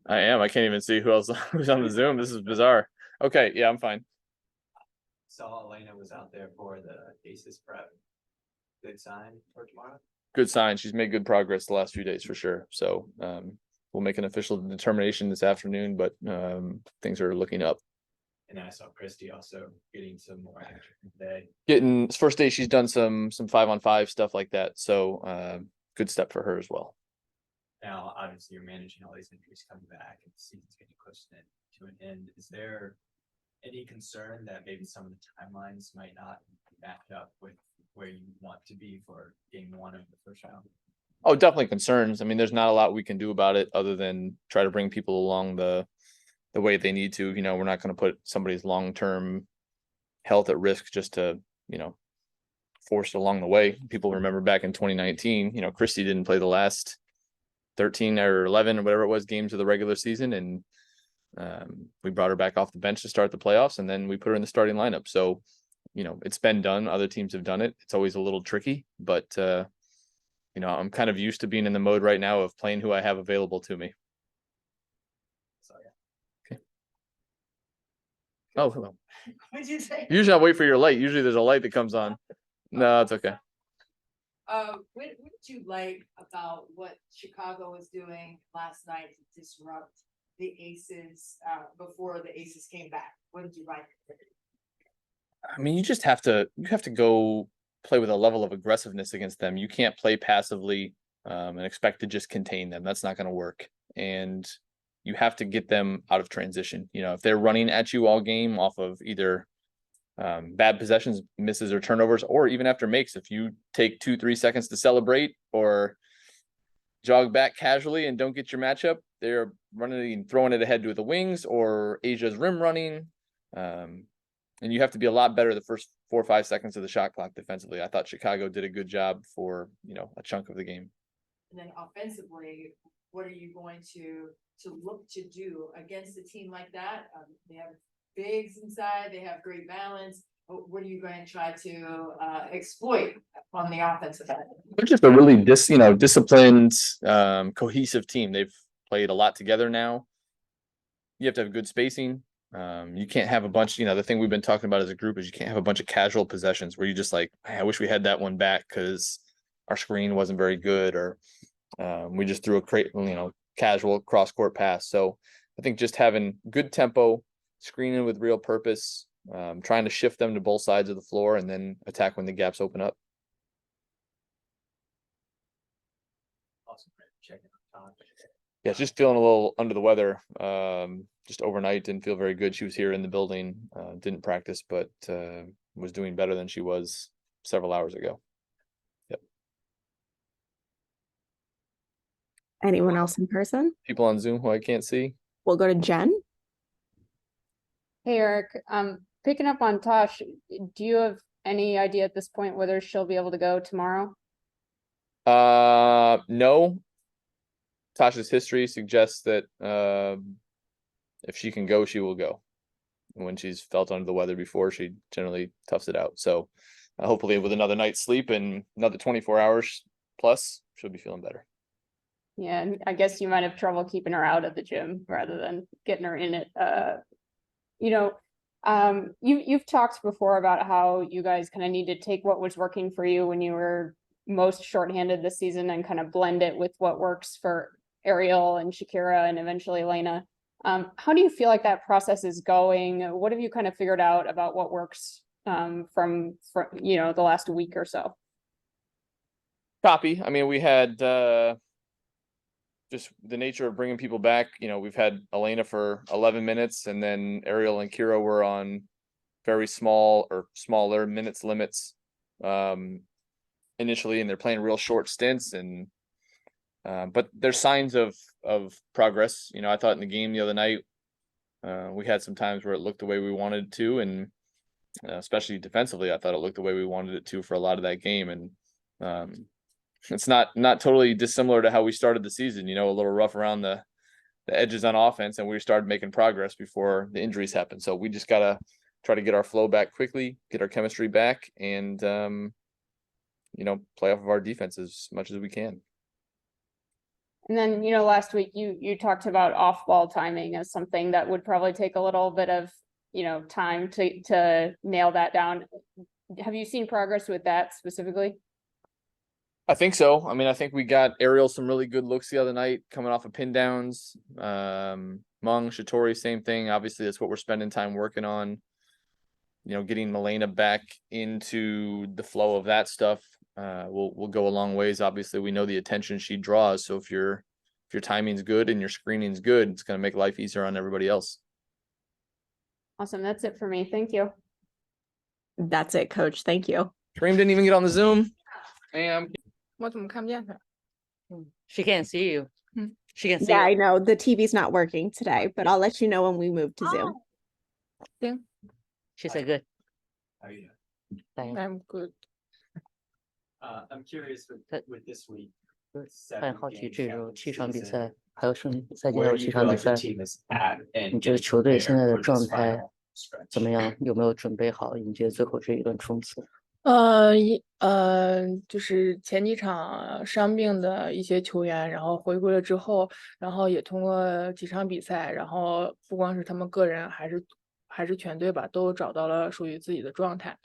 I am. I can't even see who else who's on the Zoom. This is bizarre. Okay, yeah, I'm fine. Saw Elena was out there for the Aces prep. Good sign for tomorrow. Good sign. She's made good progress the last few days for sure. So we'll make an official determination this afternoon, but things are looking up. And then I saw Christy also getting some more action today. Getting first day, she's done some 5-on-5 stuff like that. So good step for her as well. Now, obviously, you're managing all these injuries coming back, and the season's getting close to an end. Is there any concern that maybe some of the timelines might not match up with where you want to be for game one of the first round? Oh, definitely concerns. I mean, there's not a lot we can do about it other than try to bring people along the way they need to. We're not going to put somebody's long-term health at risk just to, force it along the way. People remember back in 2019, Christy didn't play the last 13 or 11 or whatever it was games of the regular season. And we brought her back off the bench to start the playoffs, and then we put her in the starting lineup. So, it's been done. Other teams have done it. It's always a little tricky, but I'm kind of used to being in the mode right now of playing who I have available to me. Okay. Oh, hello. What did you say? Usually I'll wait for your light. Usually there's a light that comes on. No, it's okay. What did you like about what Chicago was doing last night to disrupt the Aces before the Aces came back? What did you like? I mean, you have to go play with a level of aggressiveness against them. You can't play passively and expect to just contain them. That's not going to work. And you have to get them out of transition. If they're running at you all game off of either bad possessions, misses, or turnovers, or even after makes, if you take 2-3 seconds to celebrate or jog back casually and don't get your matchup, they're running and throwing it ahead with the wings or Asia's rim running. And you have to be a lot better the first 4 or 5 seconds of the shot clock defensively. I thought Chicago did a good job for, a chunk of the game. And then offensively, what are you going to look to do against a team like that? They have bigs inside, they have great balance. What are you going to try to exploit on the offensive end? They're just a really disciplined, cohesive team. They've played a lot together now. You have to have good spacing. You can't have a bunch, the thing we've been talking about as a group is you can't have a bunch of casual possessions where you just like, I wish we had that one back because our screen wasn't very good, or we just threw a casual cross court pass. So I think just having good tempo, screening with real purpose, trying to shift them to both sides of the floor and then attack when the gaps open up. Awesome. Checking on Tosh. Yeah, just feeling a little under the weather. Just overnight, didn't feel very good. She was here in the building, didn't practice, but was doing better than she was several hours ago. Yep. Anyone else in person? People on Zoom who I can't see. We'll go to Jen. Hey, Eric. Picking up on Tosh, do you have any idea at this point whether she'll be able to go tomorrow? No. Tasha's history suggests that if she can go, she will go. When she's felt under the weather before, she generally toughs it out. So hopefully with another night's sleep and another 24 hours plus, she'll be feeling better. Yeah, and I guess you might have trouble keeping her out of the gym rather than getting her in it. You've talked before about how you guys kind of need to take what was working for you when you were most shorthanded this season and kind of blend it with what works for Ariel and Shakira and eventually Elena. How do you feel like that process is going? What have you kind of figured out about what works from the last week or so? Copy. I mean, we had just the nature of bringing people back. We've had Elena for 11 minutes, and then Ariel and Kira were on very small or smaller minutes limits initially, and they're playing real short stints. And but there's signs of progress. I thought in the game the other night, we had some times where it looked the way we wanted it to, and especially defensively, I thought it looked the way we wanted it to for a lot of that game. And it's not totally dissimilar to how we started the season. A little rough around the edges on offense, and we started making progress before the injuries happened. So we just gotta try to get our flow back quickly, get our chemistry back, and play off of our defense as much as we can. And then, last week you talked about off-ball timing as something that would probably take a little bit of, time to nail that down. Have you seen progress with that specifically? I think so. I mean, I think we got Ariel some really good looks the other night coming off of pin downs. Meng, Shatori, same thing. Obviously, that's what we're spending time working on. Getting Milena back into the flow of that stuff will go a long ways. Obviously, we know the attention she draws. So if your timing's good and your screening's good, it's going to make life easier on everybody else. Awesome. That's it for me. Thank you. That's it, Coach. Thank you. Kareem didn't even get on the Zoom. Ma'am. 我怎么看不见他？ She can't see you. Hmm. She can see Yeah, I you. know the TV's not working today, but I'll let you know when we move to Zoom. 行 She said good. How are you doing? Thanks. I'm good. I'm curious with this week. 很好奇这周7场比 season, 赛，还有剩赛季还 where 有 do you 7 feel 场比 like the 赛， team is at and 你觉得 getting 球队 prepared 现在的 for this 状态 final stretch? 怎么样？有没有准备好迎接最后这一轮冲刺？就是前几场伤病的一些球员，然后回归了之后，然后也通过几场比赛，然后不光是他们个人，还是全队吧，都找到了属于自己的状态。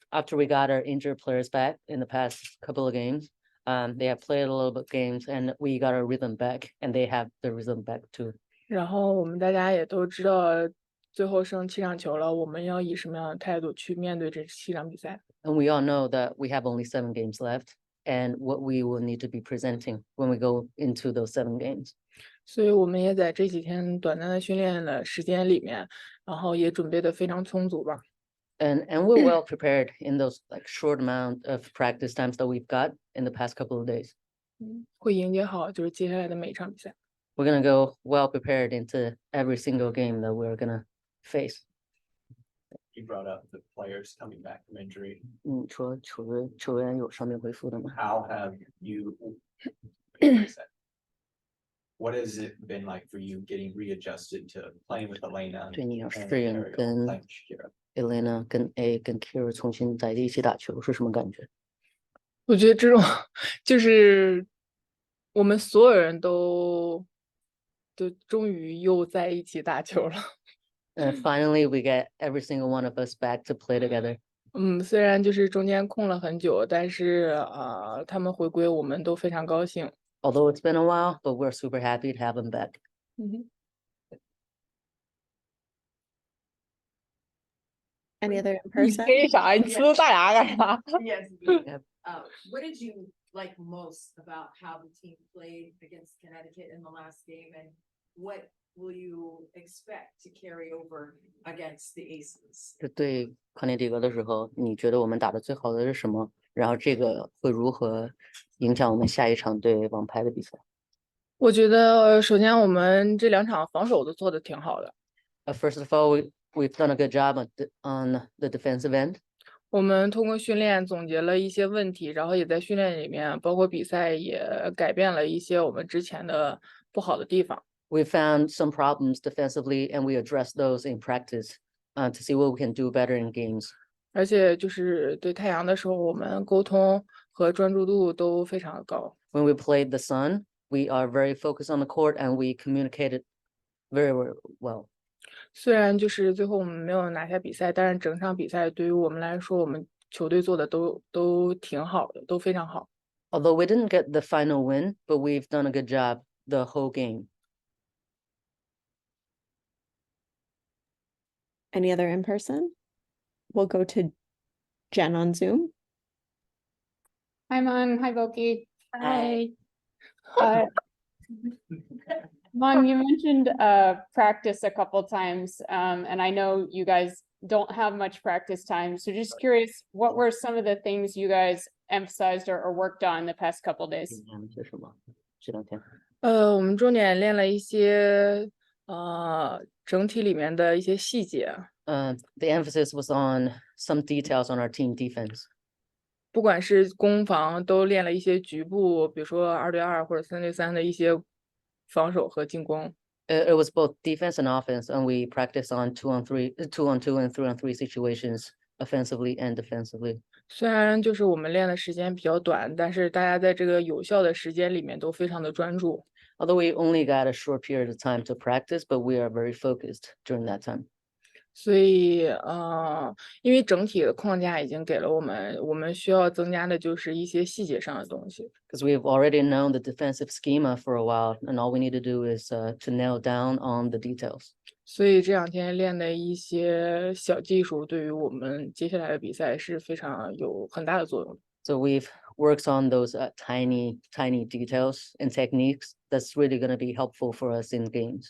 After we got our injured players back in the past couple of games, they have played a little bit games, and we got our rhythm back, and they have the rhythm back too. 然后我们大家也都知道，最后剩7场球了，我们要以什么样的态度去面对这7场比赛？ And we all know that we have only 7 games left, and what we will need to be presenting when we go into those 7 games. 所以我们也在这几天短暂的训练的时间里面，然后也准备的非常充足吧。And we're well prepared in those like short amount of practice times that we've got in the past couple of days. 会迎接好就是接下来的每一场比赛。 We're gonna go well prepared into every single game that we're gonna face. You brought up the players coming back from injury. 说球员有伤病恢复的吗？ How have you? What has it been like for you getting readjusted to playing with Elena 对你要 and 适应 Ariel 跟 playing Shakira? Elena 跟 A 跟 Kira 重新在一起打球是什么感觉？我觉得这种就是我们所有人都终于又在一起打球了。And finally, we get every single one of us back to play together. 虽然就是中间空了很久，但是他们回归，我们都非常高兴。 Although it's been a while, but we're super happy to have them back. Any other in 你 person? 黑啥？你呲大牙干啥？ Yes. Yep. What did you like most about how the team played against Connecticut in the last game, and what will you expect to carry over against the Aces? 就对康涅狄格的时候，你觉得我们打的最好的是什么？然后这个会如何影响我们下一场对王牌的比赛？ 我觉得首先我们这2场防守都做的挺好的。 First of all, we've done a good job on the defensive end. 我们通过训练总结了一些问题，然后也在训练里面，包括比赛也改变了一些我们之前的不好的地方。 We found some problems defensively, and we addressed those in practice to see what we can do better in games. 而且就是对太阳的时候，我们沟通和专注度都非常的高。 When we played the Sun, we are very focused on the court, and we communicated very well. 虽然就是最后我们没有拿下比赛，但是整场比赛对于我们来说，我们球队做的都挺好的，都非常好。 Although we didn't get the final win, but we've done a good job the whole game. Any other in person? We'll go to Jen on Zoom. Hi, Mom. Hi, Boki. Hi. Mom, you mentioned practice a couple times, and I know you guys don't have much practice time. So just curious, what were some of the things you guys emphasized or worked on the past couple days? 今天是什么？这2天。我们重点练了一些整体里面的一些细节， The emphasis was on some details on our team defense. 不管是攻防都练了一些局部，比如说2对2或者3对3的一些防守和进攻。 It was both defense and offense, and we practiced on 2-on-3, 2-on-2, and 3-on-3 situations, offensively and defensively. 虽然就是我们练的时间比较短，但是大家在这个有效的时间里面都非常的专注。Although we only got a short period of time to practice, but we are very focused during that time. 所以，因为整体的框架已经给了我们，我们需要增加的就是一些细节上的东西。Because we've already known the defensive schema for a while, and all we need to do is to nail down on the details. 所以这两天练的一些小技术，对于我们接下来的比赛是非常有很大的作用的。So we've worked on those tiny details and techniques that's really going to be helpful for us in games.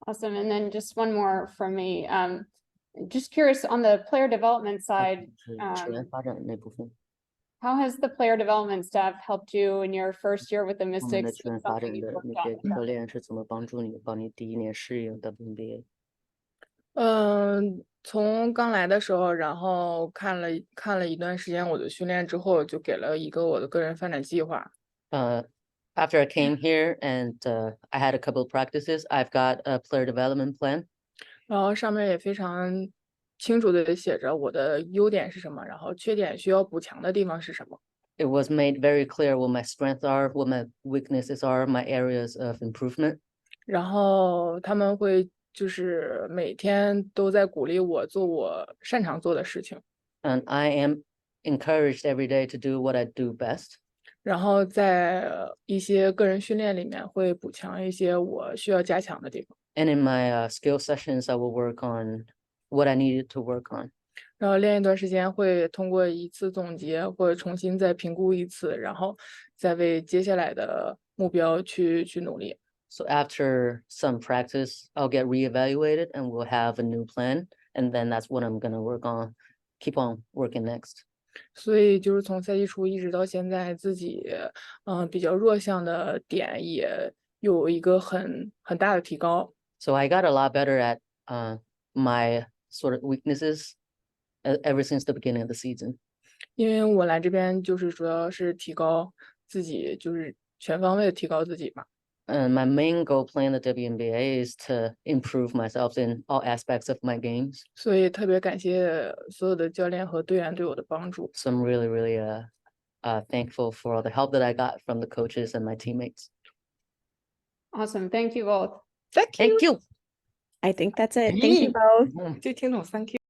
Awesome. And then just one more from me. Just curious on the player development side, 球员发展那部分， how has the player development staff helped you in your first year with the 我们的 Mystics? 球员 It's 发 something 展 you've 的 worked 那些 on. 教练是怎么帮助你，帮你第一年适应 WNBA？从刚来的时候，然后看了一段时间我的训练之后，就给了一个我的个人发展计划。After I came here and I had a couple of practices, I've got a player development plan. 然后上面也非常清楚的写着我的优点是什么，然后缺点需要补强的地方是什么。It was made very clear what my strengths are, what my weaknesses are, my areas of improvement. 然后他们会就是每天都在鼓励我做我擅长做的事情， And I am encouraged every day to do what I do best. 然后在一些个人训练里面会补强一些我需要加强的地方。 And in my skill sessions, I will work on what I needed to work on. 然后练一段时间会通过一次总结或者重新再评估一次，然后再为接下来的目标去努力。 So after some practice, I'll get reevaluated and we'll have a new plan. And then that's what I'm going to work on, keep on working next. 所以就是从赛季初一直到现在，自己比较弱项的点也有一个很大的提高。 So I got a lot better at my sort of weaknesses ever since the beginning of the season. 因为我来这边就是主要是提高自己，就是全方位的提高自己嘛。 And my main goal playing the WNBA is to improve myself in all aspects of my games. 所以特别感谢所有的教练和队员对我的帮助。 So I'm really, really thankful for all the help that I got from the coaches and my teammates. Awesome. Thank you both. Thank you. I think that's it. Thank you both. 这听懂 thank you。